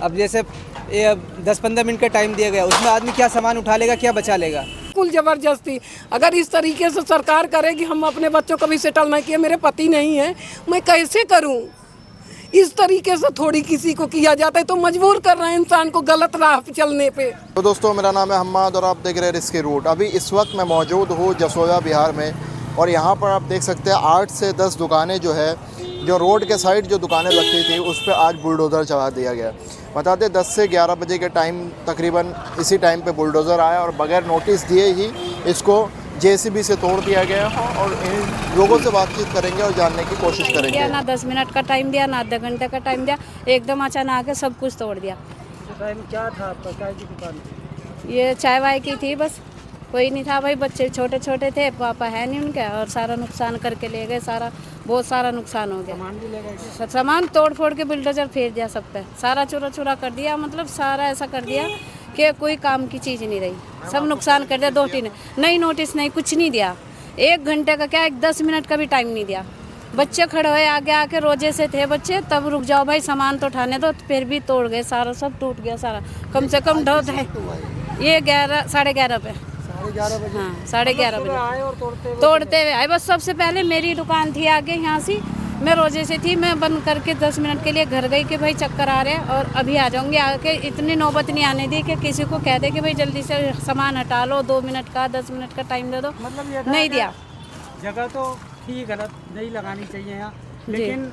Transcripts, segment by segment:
अब जैसे ये 10-15 मिनट का टाइम दिया गया, उसमें आदमी क्या सामान उठा लेगा, क्या बचा लेगा? बिल्कुल जबरदस्ती। अगर इस तरीके से सरकार करेगी, हम अपने बच्चों को भी सेटल नहीं किए, मेरे पति नहीं है, मैं कैसे करूं? इस तरीके से थोड़ी किसी को किया जाता है, तो मजबूर कर रहे हैं इंसान को गलत राह पे चलने पे। तो दोस्तों, मेरा नाम है हम्माद और आप देख रहे हैं रिस्की रूट। अभी इस वक्त मैं मौजूद हूँ जसोया बिहार में, और यहाँ पर आप देख सकते हैं 8 से 10 दुकानें जो है, जो रोड के साइड जो दुकानें लगती थी, उस पर आज बुलडोज़र चला दिया गया। बता दें 10 से 11 बजे के टाइम तकरीबन इसी टाइम पे बुलडोज़र आया और बगैर नोटिस दिए ही इसको जेसीबी से तोड़ दिया गया। और इन लोगों से बातचीत करेंगे और जानने की कोशिश करेंगे। ना 10 मिनट का टाइम दिया, ना आधे घंटे का टाइम दिया, एकदम अचानक आके सब कुछ तोड़ दिया। टाइम क्या था आपका, चाय की दुकान थी? ये चाय वाय की थी, बस कोई नहीं था भाई, बच्चे छोटे छोटे थे, पापा है नहीं उनके, और सारा नुकसान करके ले गए, सारा बहुत सारा नुकसान हो गया। सामान भी ले गए? सामान तोड़ फोड़ के बुलडोजर फेर दिया सब पे, सारा चूरा चूरा कर दिया, मतलब सारा ऐसा कर दिया कि कोई काम की चीज़ नहीं रही, सब नुकसान कर दिया। 2-3 नहीं नोटिस नहीं, कुछ नहीं दिया, 1 घंटे का क्या, 10 मिनट का भी टाइम नहीं दिया। बच्चे खड़े हुए आगे आके, रोजे से थे बच्चे, तब रुक जाओ भाई सामान तो उठाने दो, फिर भी तोड़ गए सारा, सब टूट गया सारा। कम से कम ढोत है ये 11 साढ़े 11 पे, 11:30 बजे? हाँ 11:30 बजे आए और तोड़ते हुए आए। बस सबसे पहले मेरी दुकान थी आगे, यहाँ से मैं रोजे से थी, मैं बंद करके 10 मिनट के लिए घर गई कि भाई चक्कर आ रहे हैं और अभी आ जाऊंगी। आके इतनी नौबत नहीं आने दी कि किसी को कह दे कि भाई जल्दी से सामान हटा लो, 2 मिनट का 10 मिनट का टाइम दे दो, मतलब ये नहीं दिया। जगह तो थी गलत, नहीं लगानी चाहिए यहाँ, लेकिन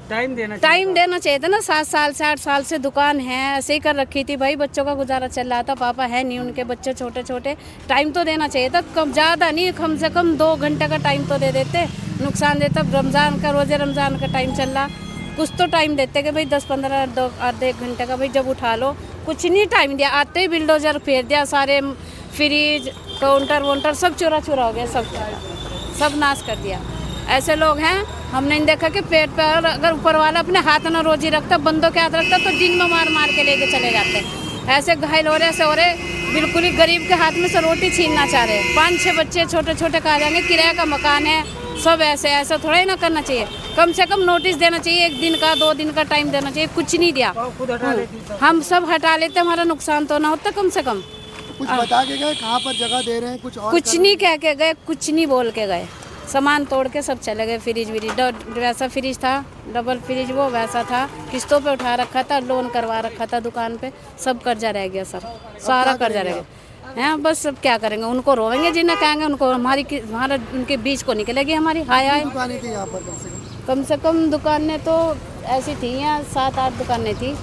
टाइम देना चाहिए था ना। 7 साल से 8 साल से दुकान है, ऐसे ही कर रखी थी भाई, बच्चों का गुजारा चल रहा था, पापा है नहीं उनके, बच्चे छोटे छोटे, टाइम तो देना चाहिए था, कम ज़्यादा नहीं, कम से कम 2 घंटे का टाइम तो दे देते, नुकसान देता। रमज़ान का रोज़े रमज़ान का टाइम चल रहा, कुछ तो टाइम देते कि भाई 10-15 आधे 1 घंटे का भाई जब उठा लो, कुछ नहीं टाइम दिया। आते ही बिल्डोजर फेर दिया, सारे फ्रिज काउंटर वाउंटर सब चूरा चूरा हो गया, सब नाश कर दिया। ऐसे लोग हैं, हमने नहीं देखा कि पेट पर अगर ऊपर वाला अपने हाथ में रोजी रखता, बंदों के हाथ रखता, तो दिन में मार मार के लेके चले जाते। ऐसे घायल हो रहे, ऐसे हो रहे, बिल्कुल ही गरीब के हाथ में से रोटी छीनना चाह रहे। 5-6 बच्चे छोटे छोटे खा जाएंगे, किराए का मकान है, सब ऐसे थोड़ा ही ना करना चाहिए। कम से कम नोटिस देना चाहिए, 1 दिन का 2 दिन का टाइम देना चाहिए, कुछ नहीं दिया। खुद हटा लेती, हम सब हटा लेते, हमारा नुकसान तो ना होता कम से कम। कुछ बता के गए कहाँ पर जगह दे रहे हैं, कुछ नहीं कह के गए, कुछ नहीं बोल के गए, सामान तोड़ के सब चले गए। फ्रिज वैसा फ्रिज था, डबल फ्रिज वो वैसा था, किस्तों पे उठा रखा था, लोन करवा रखा था दुकान पे, सब कर्जा रह गया, सब सारा कर्जा रह गया हैं। बस सब क्या करेंगे, उनको रोवेंगे, जिन्हें कहेंगे उनको, हमारा उनके बीच को निकलेगी हमारी। हाय दुकानें थी यहाँ पर कम से कम दुकानें तो ऐसी थी, यहाँ 7-8 दुकानें थी,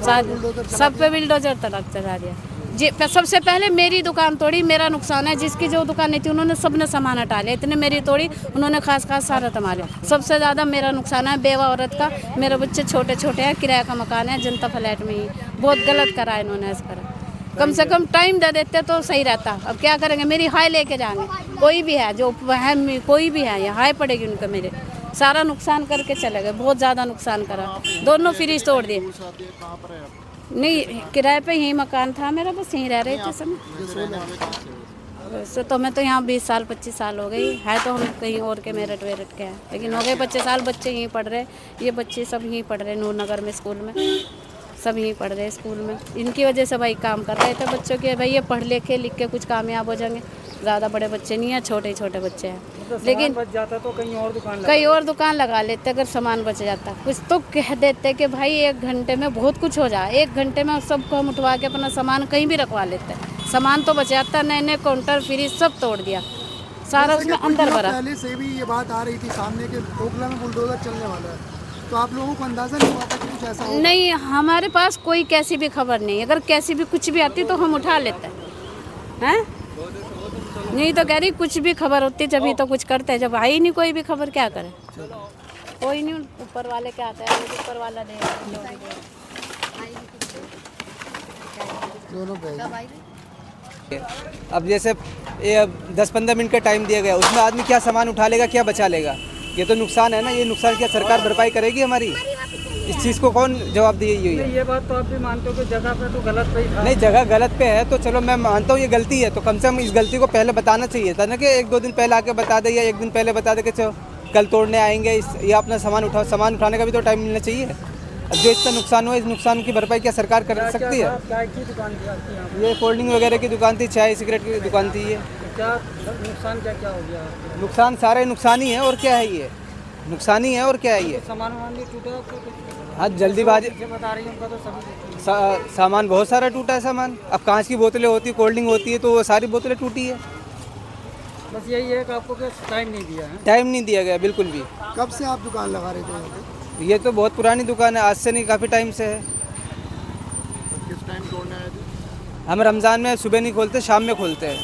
सब पे बिल्डोजर तक चला दिया जी। सबसे पहले मेरी दुकान तोड़ी, मेरा नुकसान है, जिसकी जो दुकानें थी उन्होंने सबने सामान हटा लिया, इतने मेरी तोड़ी उन्होंने, खास सारा संभाला। सबसे ज़्यादा मेरा नुकसान है बेवा औरत का, मेरे बच्चे छोटे छोटे हैं, किराए का मकान है, जनता फ्लैट में ही, बहुत गलत करा इन्होंने इस पर। कम से कम टाइम दे देते तो सही रहता। अब क्या करेंगे, मेरी हाय लेके जाएंगे, कोई भी है जो है, कोई भी है, यहाँ हाय पड़ेगी उनको, मेरे सारा नुकसान करके चले गए, बहुत ज़्यादा नुकसान करा, दोनों फ्रिज तोड़ दिए। नहीं किराए पे यही मकान था मेरा, बस यहीं रह रहे थे समय। वैसे तो मैं तो यहाँ 20 साल 25 साल हो गई है, तो हम कहीं और के मेरठ वेरठ के हैं, लेकिन हो गए 25 साल, बच्चे यहीं पढ़ रहे, ये बच्चे सब यहीं पढ़ रहे, नूरनगर में स्कूल में, सब यहीं पढ़ रहे स्कूल में। इनकी वजह से भाई काम कर रहे थे बच्चों के, भाई ये पढ़ लिख के कुछ कामयाब हो जाएंगे, ज़्यादा बड़े बच्चे नहीं हैं, छोटे छोटे बच्चे हैं। लेकिन बच जाता तो कहीं और दुकान लगा लेते, अगर सामान बच जाता। कुछ तो कह देते कि भाई 1 घंटे में बहुत कुछ हो जाए, 1 घंटे में सबको हम उठवा के अपना सामान कहीं भी रखवा लेते, सामान तो बच जाता। नए काउंटर फ्रिज सब तोड़ दिया, सारा उसमें अंदर भरा। पहले से भी ये बात आ रही थी सामने के ओखला में बुलडोजर चलने वाला है, तो आप लोगों को अंदाजा नहीं हुआ था कि कुछ ऐसा होगा? नहीं, हमारे पास कोई कैसी भी खबर नहीं, अगर कैसी भी कुछ भी आती तो हम उठा लेते हैं, नहीं तो कह रही कुछ भी खबर होती जब ही तो कुछ करते हैं, जब आई नहीं कोई भी खबर क्या करें, कोई नहीं, ऊपर वाले क्या आता है, ऊपर वाला दे। अब जैसे ये 10-15 मिनट का टाइम दिया गया, उसमें आदमी क्या सामान उठा लेगा, क्या बचा लेगा? ये तो नुकसान है ना, ये नुकसान क्या सरकार भरपाई करेगी हमारी? इस चीज़ को कौन जवाब दिए? ये बात तो आप भी मानते हो कि जगह पे तो गलत पे ही था? नहीं, जगह गलत पे है तो चलो मैं मानता हूँ ये गलती है, तो कम से कम इस गलती को पहले बताना चाहिए था ना, कि 1-2 दिन पहले आके बता दे, या 1 दिन पहले बता दे कि चलो कल तोड़ने आएंगे, या अपना सामान उठाओ। सामान उठाने का भी तो टाइम मिलना चाहिए। अब जो इतना नुकसान हुआ, इस नुकसान की भरपाई क्या सरकार कर सकती है? चाय की दुकान थी आपकी यहाँ पे? ये कोल्ड ड्रिंक वगैरह की दुकान थी, चाय सिगरेट की दुकान थी। ये तो क्या नुकसान क्या क्या हो गया आपके? नुकसान सारे नुकसान ही है, और क्या है? ये नुकसान ही है, और क्या है? ये सामान वामान भी टूटा आपका कुछ? हाँ, जल्दीबाजी, जो बता रही हैं उनका तो सभी सामान बहुत सारा टूटा है। सामान, अब कांच की बोतलें होती है, कोल्ड ड्रिंक होती है, तो वो सारी बोतलें टूटी है। बस यही है कि आपको टाइम नहीं दिया है। टाइम नहीं दिया गया बिल्कुल भी। कब से आप दुकान लगा रहे थे यहाँ पे? ये तो बहुत पुरानी दुकान है, आज से नहीं, काफ़ी टाइम से है। किस टाइम तोड़ने आए थे? हम रमज़ान में सुबह नहीं खोलते, शाम में खोलते हैं।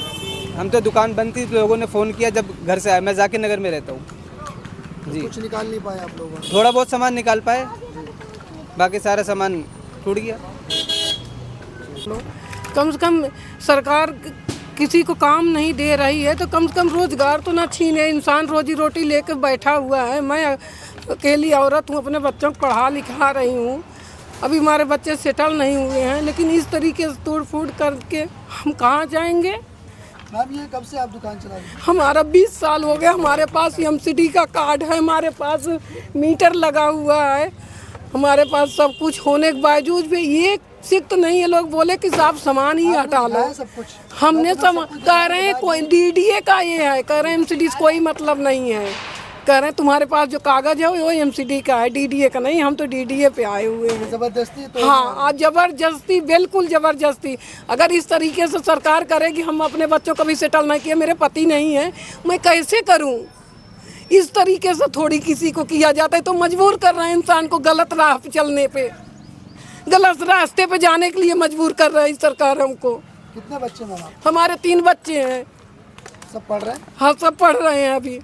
हम तो दुकान बंद थी, तो लोगों ने फ़ोन किया जब घर से आए। मैं जाकिर नगर में रहता हूँ जी। कुछ निकाल नहीं पाए आप लोगों ने? थोड़ा बहुत सामान निकाल पाए, बाकी सारा सामान टूट गया। कम से कम सरकार किसी को काम नहीं दे रही है तो कम से कम रोजगार तो ना छीने। इंसान रोजी रोटी लेकर बैठा हुआ है। मैं अकेली औरत हूँ, अपने बच्चों को पढ़ा लिखा रही हूँ। अभी हमारे बच्चे सेटल नहीं हुए हैं, लेकिन इस तरीके से तोड़ फोड़ करके हम कहाँ जाएंगे? मैम, ये कब से आप दुकान चला रही हैं? हमारा 20 साल हो गया। हमारे पास एमसीडी का कार्ड है, हमारे पास मीटर लगा हुआ है, हमारे पास सब कुछ होने के बावजूद भी ये सिक्त नहीं है। लोग बोले कि साहब सामान ही हटा लो। सब कुछ हमने कह रहे हैं कोई डीडीए का ये है, कह रहे हैं एमसीडी से कोई मतलब नहीं है। कह रहे हैं तुम्हारे पास जो कागज है वो एमसीडी का है, डीडीए का नहीं। हम तो डीडीए पे आए हुए हैं। जबरदस्ती तो हाँ, आज जबरदस्ती, बिल्कुल जबरदस्ती। अगर इस तरीके से सरकार करेगी, हम अपने बच्चों को भी सेटल नहीं किए, मेरे पति नहीं है, मैं कैसे करूँ? इस तरीके से थोड़ी किसी को किया जाता है। तो मजबूर कर रहे हैं इंसान को गलत राह पे चलने पे, गलत रास्ते पे जाने के लिए मजबूर कर रही है सरकार हमको। कितने बच्चे मैम आप? हमारे 3 बच्चे हैं। सब पढ़ रहे हैं? हाँ, सब पढ़ रहे हैं अभी।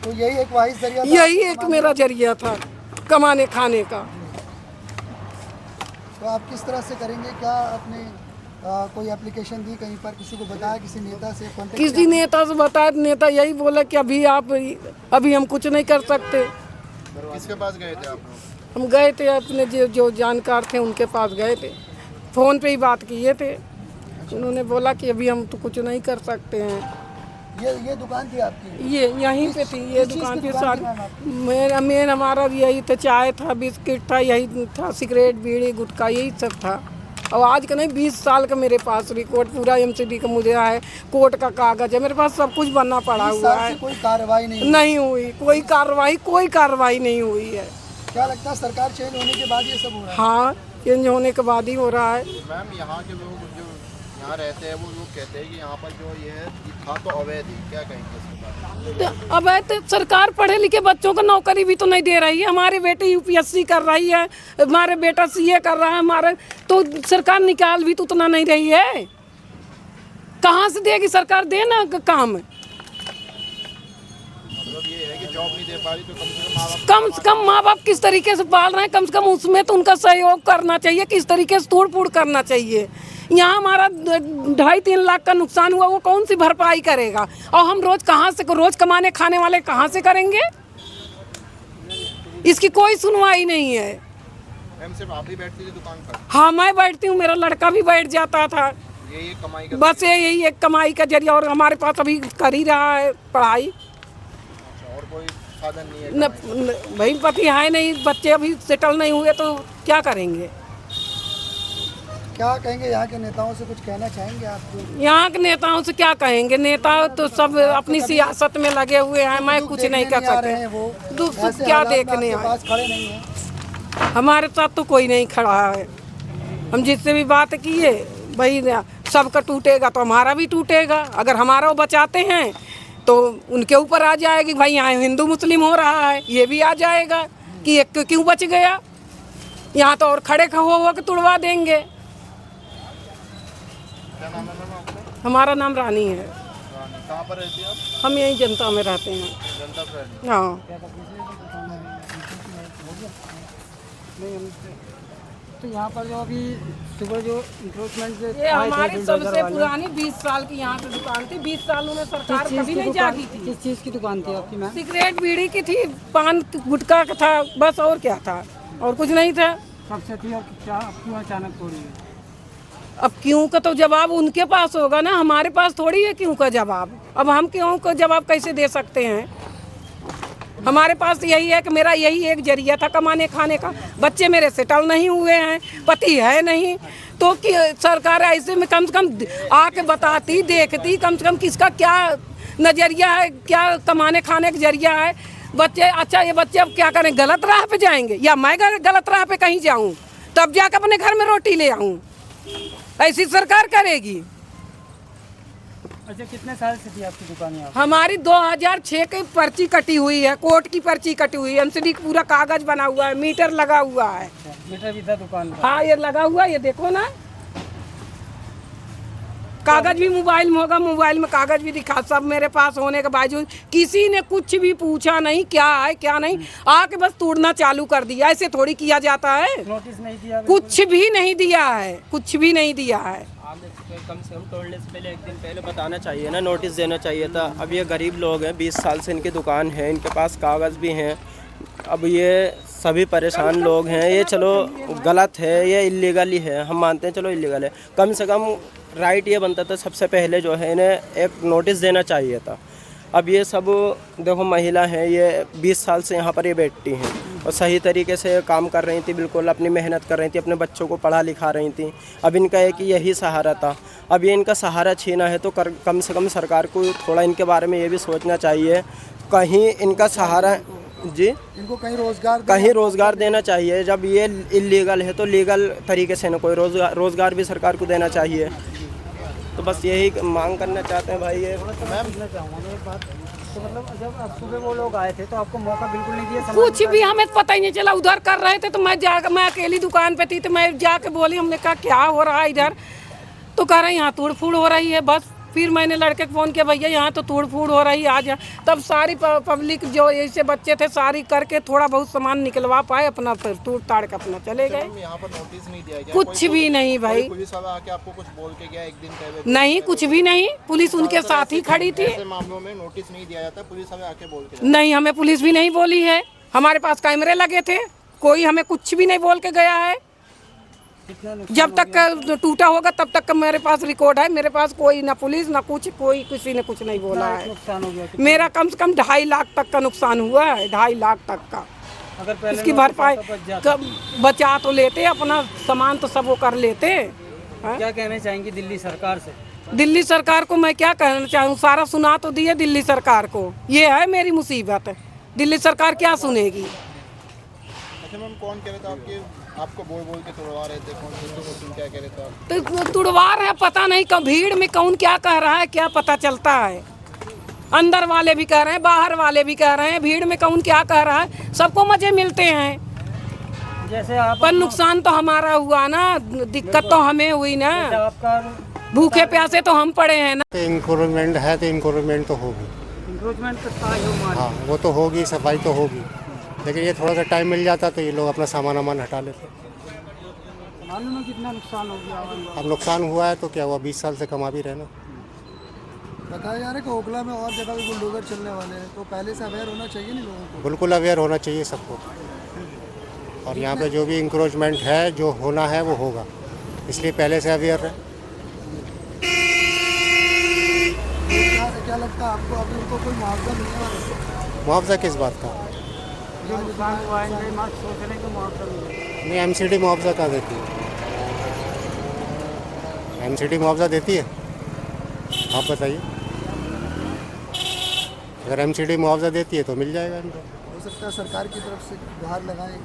तो यही एक वाहिद जरिया था? यही एक मेरा जरिया था कमाने खाने का। तो आप किस तरह से करेंगे? क्या आपने कोई एप्लीकेशन दी कहीं पर, किसी को बताया, किसी नेता से कांटेक्ट किया? किसी नेता से बताया, नेता यही बोला कि अभी हम कुछ नहीं कर सकते। किसके पास गए थे आप लोग? हम गए थे अपने जो जानकार थे उनके पास गए थे, फ़ोन पे ही बात किए थे। उन्होंने बोला कि अभी हम तो कुछ नहीं कर सकते हैं। ये दुकान थी आपकी? ये यहीं पे थी, ये किस चीज़ दुकान की पे दुकान थी सारी मैम आपकी? मेन हमारा यही था, चाय था, बिस्किट था, यही था, सिगरेट बीड़ी गुटखा यही सब था। और आज का नहीं, 20 साल का मेरे पास रिकॉर्ड पूरा एमसीडी का मुझे है, कोर्ट का कागज है, मेरे पास सब कुछ बनना पड़ा 20 हुआ साल से है। कोई कार्रवाई नहीं? नहीं हुई कोई कार्रवाई नहीं हुई है। क्या लगता है सरकार चेंज होने के बाद ये सब हो रहा है? हाँ, चेंज होने के बाद ही हो रहा है। मैम, यहाँ के लोग जो यहाँ रहते हैं वो लोग कहते हैं कि यहाँ पर जो ये है ये था तो अवैध ही, क्या कहेंगे इसके बारे में? तो अब है तो सरकार पढ़े लिखे बच्चों को नौकरी भी तो नहीं दे रही है। हमारे बेटे यूपीएससी कर रही है, हमारे बेटा सीए कर रहा है, हमारे तो सरकार निकाल भी तो उतना नहीं रही है। कहाँ से देगी सरकार? देना काम। मतलब ये है कि जॉब नहीं दे पा रही, तो कम से कम माँ बाप किस तरीके से पाल रहे हैं, कम से कम उसमें तो उनका सहयोग करना चाहिए। किस तरीके से तोड़ फोड़ करना चाहिए। यहाँ हमारा 2.5-3 लाख का नुकसान हुआ, वो कौन सी भरपाई करेगा? और हम रोज कमाने खाने वाले कहाँ से करेंगे? इसकी कोई सुनवाई नहीं है। मैम, सिर्फ आप ही बैठती थी दुकान पर? हाँ, मैं बैठती हूँ, मेरा लड़का भी बैठ जाता था। ये कमाई का बस यही एक कमाई का जरिया, और हमारे पास अभी कर ही रहा है पढ़ाई। और कोई साधन नहीं है? न भाई पति है नहीं, बच्चे अभी सेटल नहीं हुए, तो क्या करेंगे? क्या कहेंगे? यहाँ के नेताओं से कुछ कहना चाहेंगे आप? यहाँ के नेताओं से क्या कहेंगे? नेता तो सब अपनी सियासत में लगे हुए हैं, मैं कुछ नहीं कर सकती। वो दुख सुख ऐसे क्या हालात में देखने आपके आए? पास खड़े नहीं हैं? हमारे साथ तो कोई नहीं खड़ा है। हम जिससे भी बात किए, भाई सबका टूटेगा तो हमारा भी टूटेगा। अगर हमारा वो बचाते हैं तो उनके ऊपर आ जाएगी, भाई यहाँ हिंदू मुस्लिम हो रहा है, ये भी आ जाएगा कि एक क्यों बच गया। यहाँ तो और खड़े हो के तुड़वा देंगे। क्या नाम है मैम आपका? हमारा नाम रानी है। कहाँ पर रहती है आप? हम यहीं जनता में रहते हैं। जनता फ्रेंड। हाँ, तो यहाँ पर जो अभी सुबह जो इंक्रोचमेंट ये हमारी सबसे पुरानी 20 साल की यहाँ से दुकान थी। 20 सालों में सरकार कभी नहीं जागी थी। किस चीज़ की दुकान थी आपकी मैम? सिगरेट बीड़ी की थी, पान गुटखा का था, बस और क्या था, और कुछ नहीं था। कब से थी और क्या क्यों अचानक तोड़ी है? अब क्यों का तो जवाब उनके पास होगा ना, हमारे पास थोड़ी है क्यों का जवाब। अब हम क्यों का जवाब कैसे दे सकते हैं? हमारे पास यही है कि मेरा यही एक जरिया था कमाने खाने का। बच्चे मेरे सेटल नहीं हुए हैं, पति है नहीं, तो कि सरकार ऐसे में कम से कम आके बताती, देखती, कम से कम किसका क्या नज़रिया है, क्या कमाने खाने का जरिया है। बच्चे अच्छा, ये बच्चे अब क्या करें, गलत राह पे जाएंगे या मैं गलत राह पे कहीं जाऊं तब जाकर अपने घर में रोटी ले आऊं? ऐसी सरकार करेगी। अच्छा, कितने साल से थी आपकी दुकान यहाँ? हमारी 2006 की पर्ची कटी हुई है, कोर्ट की पर्ची कटी हुई है, एमसीडी का पूरा कागज बना हुआ है, मीटर लगा हुआ है। मीटर भी था दुकान पर? हाँ, ये लगा हुआ है, ये देखो ना, कागज भी मोबाइल में होगा, मोबाइल में कागज भी दिखा, सब मेरे पास होने के बावजूद किसी ने कुछ भी पूछा नहीं, क्या है क्या नहीं, आके बस तोड़ना चालू कर दिया। ऐसे थोड़ी किया जाता है। नोटिस नहीं दिया? कुछ भी नहीं दिया है, कुछ भी नहीं दिया है। कम से कम तोड़ने से पहले एक दिन पहले बताना चाहिए ना, नोटिस देना चाहिए था। अब ये गरीब लोग हैं, 20 साल से इनकी दुकान है, इनके पास कागज़ भी हैं। अब ये सभी परेशान लोग हैं। ये चलो गलत है, ये इलीगल ही है, हम मानते हैं, चलो इलीगल है। कम से कम राइट ये बनता था, सबसे पहले जो है इन्हें एक नोटिस देना चाहिए था। अब ये सब देखो महिला हैं, ये 20 साल से यहाँ पर ये बैठती हैं और सही तरीके से काम कर रही थी, बिल्कुल अपनी मेहनत कर रही थी, अपने बच्चों को पढ़ा लिखा रही थी। अब इनका एक यही सहारा था, अब ये इनका सहारा छीना है तो कम से कम सरकार को थोड़ा इनके बारे में ये भी सोचना चाहिए। कहीं इनका सहारा जी, इनको कहीं रोजगार देना चाहिए। जब ये इलीगल है तो लीगल तरीके से ना कोई रोज़गार भी सरकार को देना चाहिए। तो बस यही मांग करना चाहते हैं भाई। ये मैम पूछना चाहूँगा मैं एक बात, तो मतलब जब अब सुबह वो लोग आए थे तो आपको मौका बिल्कुल नहीं दिया? कुछ भी हमें पता ही नहीं चला, उधर कर रहे थे तो मैं अकेली दुकान पे थी, तो मैं जाके बोली, हमने कहा क्या हो रहा है इधर, तो कह रहे हैं यहाँ तोड़ फोड़ हो रही है। बस फिर मैंने लड़के को फ़ोन किया, भैया यहाँ तो तोड़ फोड़ हो रही है, आ जा। तब सारी पब्लिक जो ऐसे बच्चे थे सारी करके थोड़ा बहुत सामान निकलवा पाए, अपना फिर तोड़ ताड़ के अपना चले गए। यहाँ पर नोटिस नहीं दिया गया? कुछ भी नहीं भाई। पुलिस वाला आके आपको कुछ बोल के गया एक दिन पहले? नहीं, कुछ भी नहीं, पुलिस उनके साथ ही खड़ी थी। ऐसे मामलों में नोटिस नहीं दिया जाता, पुलिस हमें आके बोल के? नहीं, हमें पुलिस भी नहीं बोली है, हमारे पास कैमरे लगे थे, कोई हमें कुछ भी नहीं बोल के गया है। जब तक टूटा होगा तब तक मेरे पास रिकॉर्ड है, मेरे पास कोई ना पुलिस ना कुछ, कोई किसी ने कुछ नहीं बोला है। नुकसान हो गया? मेरा कम से कम 2.5 लाख तक का नुकसान हुआ है, 2.5 लाख तक का। अगर पहले इसकी भरपाई बचा तो लेते, अपना सामान तो सब वो कर लेते। क्या कहना चाहेंगी दिल्ली सरकार से? दिल्ली सरकार को मैं क्या कहना चाहूँ, सारा सुना तो दिए दिल्ली सरकार को, ये है मेरी मुसीबत। दिल्ली सरकार क्या सुनेगी? अच्छा मैम, कौन कह रहा था आपको बोल के तोड़वा रहे थे? कौन क्या कह रहे थे आप? तो तुड़वा रहे हैं, पता नहीं कब भीड़ में कौन क्या कह रहा है, क्या पता चलता है। अंदर वाले भी कह रहे हैं, बाहर वाले भी कह रहे हैं, भीड़ में कौन क्या कह रहा है, सबको मजे मिलते हैं। जैसे आप पर नुकसान तो हमारा हुआ ना, दिक्कत तो हमें हुई ना, आपका भूखे प्यासे तो हम पड़े हैं ना। इंक्रोचमेंट है तो इंक्रोचमेंट तो होगी, इंक्रोचमेंट तो था ही हमारा। हाँ वो तो होगी, सफाई तो होगी, लेकिन ये थोड़ा सा टाइम मिल जाता तो ये लोग अपना सामान हटा लेते। मालूम है कितना नुकसान हो गया? अब नुकसान हुआ है तो क्या हुआ, 20 साल से कमा भी रहे ना। बताया जा रहा है कि ओखला में और जगह भी बुलडोजर चलने वाले हैं, तो पहले से अवेयर होना चाहिए नहीं लोगों को? बिल्कुल अवेयर होना चाहिए सबको, और यहाँ पे जो भी इंक्रोचमेंट है जो होना है वो होगा, इसलिए पहले से अवेयर रहे। क्या लगता है आपको, अभी उनको कोई मुआवजा मिलने वाला है? मुआवजा किस बात का? जो नुकसान हुआ है इनके मार्क्स सोच रहे हैं कि मुआवजा मिले। नहीं, एमसीडी मुआवजा कहाँ देती है? एमसीडी मुआवजा देती है? आप बताइए, अगर एमसीडी मुआवजा देती है तो मिल जाएगा इनको। हो सकता है सरकार की तरफ से गुहार लगाएं।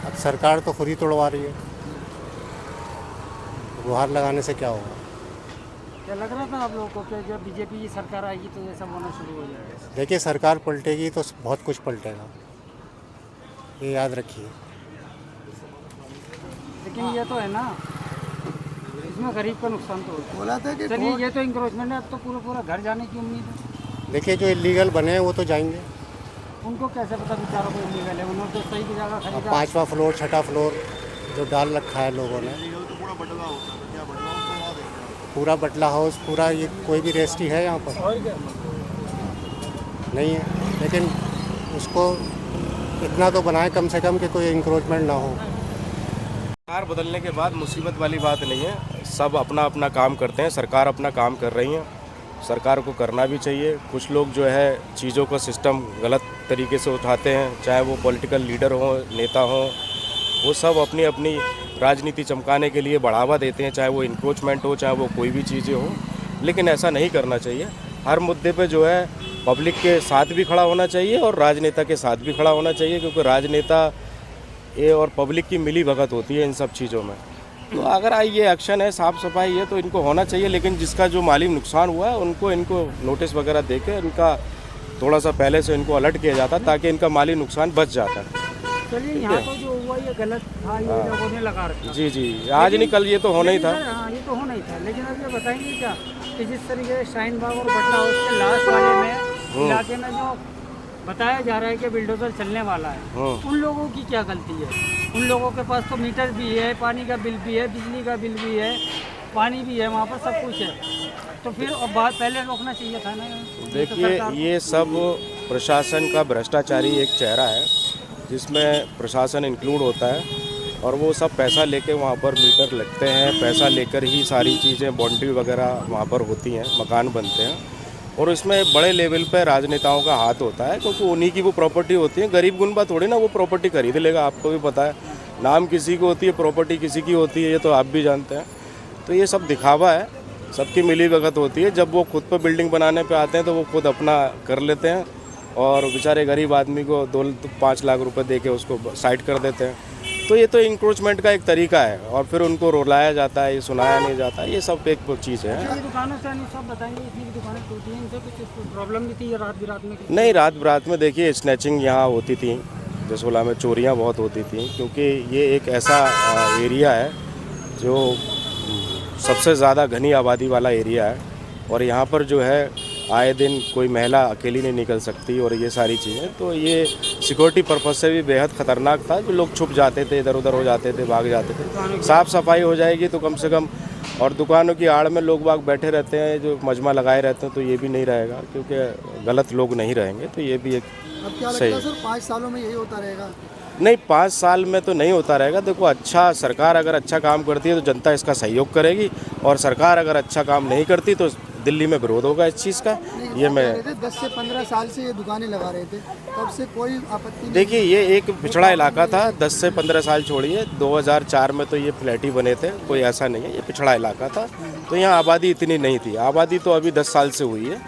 अब सरकार तो खुद ही तोड़वा रही है, गुहार लगाने से क्या होगा? क्या लग रहा था आप लोगों को कि जब बीजेपी की सरकार आएगी तो ये सब होना शुरू हो जाएगा? देखिए, सरकार पलटेगी तो बहुत कुछ पलटेगा, ये याद रखिए। लेकिन ये तो है ना, इसमें गरीब का नुकसान तो होता है। बोला था कि चलिए, ये तो इंक्रोचमेंट है, अब तो पूरा घर जाने की उम्मीद है। देखिए, जो इलीगल बने हैं वो तो जाएंगे। उनको कैसे पता बेचारों को इलीगल है? उन्होंने तो सही की जगह अब खरीदा। 5वां फ्लोर 6ठा फ्लोर जो डाल रखा है लोगों ने, पूरा बटला हाउस, पूरा ये कोई भी रेस्टी है यहाँ पर नहीं है, लेकिन उसको इतना तो बनाए कम से कम कि कोई इंक्रोचमेंट ना हो। सरकार बदलने के बाद मुसीबत वाली बात नहीं है, सब अपना अपना काम करते हैं, सरकार अपना काम कर रही है सरकार को करना भी चाहिए। कुछ लोग जो है चीज़ों का सिस्टम गलत तरीके से उठाते हैं, चाहे वो पॉलिटिकल लीडर हों, नेता हों, वो सब अपनी अपनी राजनीति चमकाने के लिए बढ़ावा देते हैं, चाहे वो इंक्रोचमेंट हो, चाहे वो कोई भी चीज़ें हो। लेकिन ऐसा नहीं करना चाहिए। हर मुद्दे पे जो है पब्लिक के साथ भी खड़ा होना चाहिए और राजनेता के साथ भी खड़ा होना चाहिए, क्योंकि राजनेता ये और पब्लिक की मिली भगत होती है इन सब चीज़ों में। तो अगर ये एक्शन है, साफ़ सफाई है, तो इनको होना चाहिए। लेकिन जिसका जो माली नुकसान हुआ है इनको नोटिस वगैरह दे के इनका थोड़ा सा पहले से इनको अलर्ट किया जाता, ताकि इनका माली नुकसान बच जाता है। चलिए, यहाँ तो जो हुआ ये गलत था, ये लोगों ने लगा रखा। जी, आज नहीं कल ये तो होना ही था। हाँ, ये तो होना ही था। लेकिन अब ये बताएंगे क्या कि जिस तरीके से शाहीन बाग और बटला हाउस के लास्ट वाले में इलाके में जो बताया जा रहा है कि बिल्डोजर चलने वाला है, उन लोगों की क्या गलती है? उन लोगों के पास तो मीटर भी है, पानी का बिल भी है, बिजली का बिल भी है, पानी भी है, वहाँ पर सब कुछ है। तो फिर अब बात पहले रोकना चाहिए था ना। देखिए, ये सब प्रशासन का भ्रष्टाचारी एक चेहरा है, जिसमें प्रशासन इंक्लूड होता है, और वो सब पैसा लेके वहाँ पर मीटर लगते हैं, पैसा लेकर ही सारी चीज़ें बाउंड्री वगैरह वहाँ पर होती हैं, मकान बनते हैं। और इसमें बड़े लेवल पे राजनेताओं का हाथ होता है, क्योंकि उन्हीं की वो प्रॉपर्टी होती है। गरीब गुनबा थोड़ी ना वो प्रॉपर्टी खरीद लेगा, आपको भी पता है। नाम किसी को होती है, प्रॉपर्टी किसी की होती है, ये तो आप भी जानते हैं। तो ये सब दिखावा है, सबकी मिली भगत होती है। जब वो खुद पर बिल्डिंग बनाने पे आते हैं तो वो खुद अपना कर लेते हैं, और बेचारे गरीब आदमी को 2-5 लाख रुपए दे के उसको साइड कर देते हैं। तो ये तो इंक्रोचमेंट का एक तरीका है, और फिर उनको रुलाया जाता है, ये सुनाया नहीं जाता। ये सब एक चीज़ है। दुकानों से नहीं सब बताएंगे, इतनी दुकानें टूटी हैं, इनसे कुछ प्रॉब्लम भी थी रात बिरात में? नहीं, रात बिरात में देखिए स्नैचिंग यहाँ होती थी, जसोला में चोरियाँ बहुत होती थी, क्योंकि ये एक ऐसा एरिया है जो सबसे ज़्यादा घनी आबादी वाला एरिया है, और यहाँ पर जो है आए दिन कोई महिला अकेली नहीं निकल सकती, और ये सारी चीज़ें। तो ये सिक्योरिटी पर्पज़ से भी बेहद ख़तरनाक था। जो लोग छुप जाते थे, इधर उधर हो जाते थे, भाग जाते थे। साफ़ सफाई हो जाएगी तो कम से कम, और दुकानों की आड़ में लोग बाग बैठे रहते हैं, जो मजमा लगाए रहते हैं, तो ये भी नहीं रहेगा, क्योंकि गलत लोग नहीं रहेंगे। तो ये भी एक अब क्या लगता है सर, 5 सालों में यही होता रहेगा? नहीं, 5 साल में तो नहीं होता रहेगा। देखो, अच्छा सरकार अगर अच्छा काम करती है तो जनता इसका सहयोग करेगी, और सरकार अगर अच्छा काम नहीं करती तो दिल्ली में विरोध होगा इस चीज़ का। ये मैं 10 से 15 साल से ये दुकानें लगा रहे थे, तब से कोई आपत्ति नहीं। देखिए, ये एक पिछड़ा इलाका था। 10 से 15 साल छोड़िए, 2004 में तो ये फ्लैट ही बने थे, कोई ऐसा नहीं है। ये पिछड़ा इलाका था, तो यहाँ आबादी इतनी नहीं थी। आबादी तो अभी 10 साल से हुई है,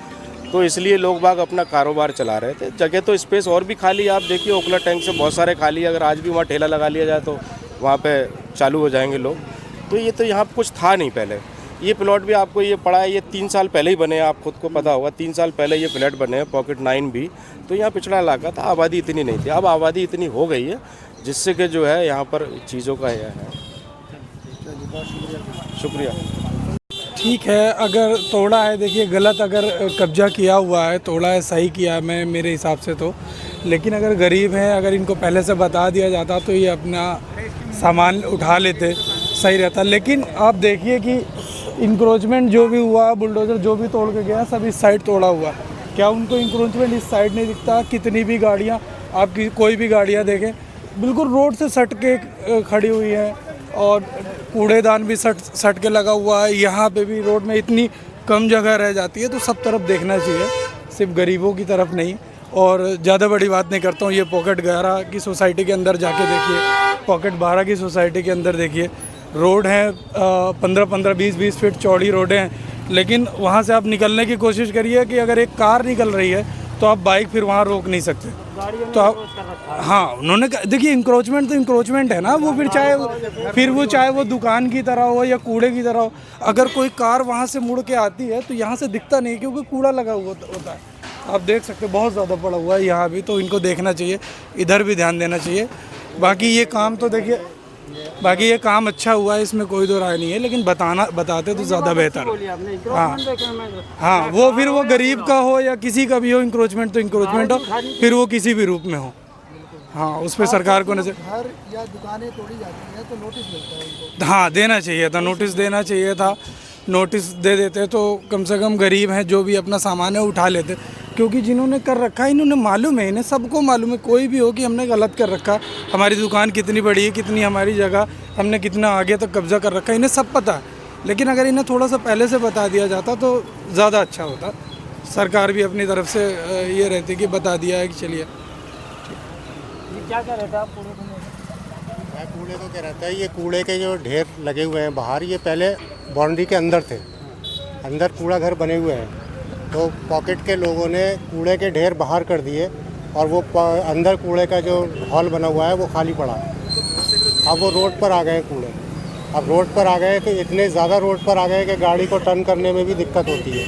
तो इसलिए लोग बाग अपना कारोबार चला रहे थे। जगह तो स्पेस और भी खाली, आप देखिए ओखला टैंक से बहुत सारे खाली। अगर आज भी वहाँ ठेला लगा लिया जाए तो वहाँ पे चालू हो जाएंगे लोग। तो ये तो यहाँ कुछ था नहीं पहले। ये प्लॉट भी आपको ये पड़ा है, ये 3 साल पहले ही बने हैं, आप खुद को पता होगा। 3 साल पहले ये फ्लैट बने हैं, पॉकेट 9 भी। तो यहाँ पिछड़ा इलाका था, आबादी इतनी नहीं थी। अब आबादी इतनी हो गई है, जिससे कि जो है यहाँ पर चीज़ों का है। शुक्रिया। ठीक है, अगर तोड़ा है, देखिए गलत अगर कब्जा किया हुआ है, तोड़ा है, सही किया है मैं मेरे हिसाब से तो। लेकिन अगर गरीब हैं, अगर इनको पहले से बता दिया जाता तो ये अपना सामान उठा लेते, सही रहता। लेकिन आप देखिए कि इंक्रोचमेंट जो भी हुआ, बुलडोज़र जो भी तोड़ के गया, सब इस साइड तोड़ा हुआ। क्या उनको इंक्रोचमेंट इस साइड नहीं दिखता? कितनी भी गाड़ियाँ, आपकी कोई भी गाड़ियाँ देखें, बिल्कुल रोड से सट के खड़ी हुई है, और कूड़ेदान भी सट के लगा हुआ है। यहाँ पे भी रोड में इतनी कम जगह रह जाती है, तो सब तरफ देखना चाहिए, सिर्फ गरीबों की तरफ नहीं। और ज़्यादा बड़ी बात नहीं करता हूँ, ये पॉकेट 11 की सोसाइटी के अंदर जाके देखिए, पॉकेट 12 की सोसाइटी के अंदर देखिए, रोड है 15-15, 20-20 फीट चौड़ी रोडें हैं। लेकिन वहाँ से आप निकलने की कोशिश करिए कि अगर एक कार निकल रही है तो आप बाइक फिर वहाँ रोक नहीं सकते। तो आप, हाँ, उन्होंने देखिए इंक्रोचमेंट तो इंक्रोचमेंट है ना, वो फिर चाहे वो दुकान की तरह हो या कूड़े की तरह हो। अगर कोई कार वहाँ से मुड़ के आती है तो यहाँ से दिखता नहीं, क्योंकि कूड़ा लगा हुआ होता है। आप देख सकते हैं बहुत ज़्यादा पड़ा हुआ है यहाँ भी, तो इनको देखना चाहिए, इधर भी ध्यान देना चाहिए। बाकी ये काम तो देखिए, बाकी ये काम अच्छा हुआ है, इसमें कोई दो राय नहीं है, लेकिन बताते तो ज़्यादा बेहतर। हाँ, वो फिर वो गरीब का हो या किसी का भी हो, इंक्रोचमेंट तो इंक्रोचमेंट हो, फिर वो किसी भी रूप में हो। हाँ, उस पर सरकार को नजर, घर या दुकानें तोड़ी जाती हैं तो नोटिस मिलता है उनको। हाँ, देना चाहिए था, नोटिस देना चाहिए था। नोटिस दे देते तो कम से कम गरीब हैं जो भी अपना सामान है उठा लेते, क्योंकि जिन्होंने कर रखा है इन्होंने मालूम है, इन्हें सबको मालूम है, कोई भी हो कि हमने गलत कर रखा, हमारी दुकान कितनी बड़ी है, कितनी हमारी जगह, हमने कितना आगे तक कब्जा कर रखा है, इन्हें सब पता है। लेकिन अगर इन्हें थोड़ा सा पहले से बता दिया जाता तो ज़्यादा अच्छा होता। सरकार भी अपनी तरफ से ये रहती कि बता दिया है कि चलिए। ये क्या क्या रहता है आप कूड़े को मैं कूड़े को क्या रहता है, ये कूड़े के जो ढेर लगे हुए हैं बाहर, ये पहले बाउंड्री के अंदर थे, अंदर कूड़ा घर बने हुए हैं, तो पॉकेट के लोगों ने कूड़े के ढेर बाहर कर दिए और वो अंदर कूड़े का जो हॉल बना हुआ है वो खाली पड़ा। अब वो रोड पर आ गए कूड़े, अब रोड पर आ गए तो इतने ज़्यादा रोड पर आ गए कि गाड़ी को टर्न करने में भी दिक्कत होती है।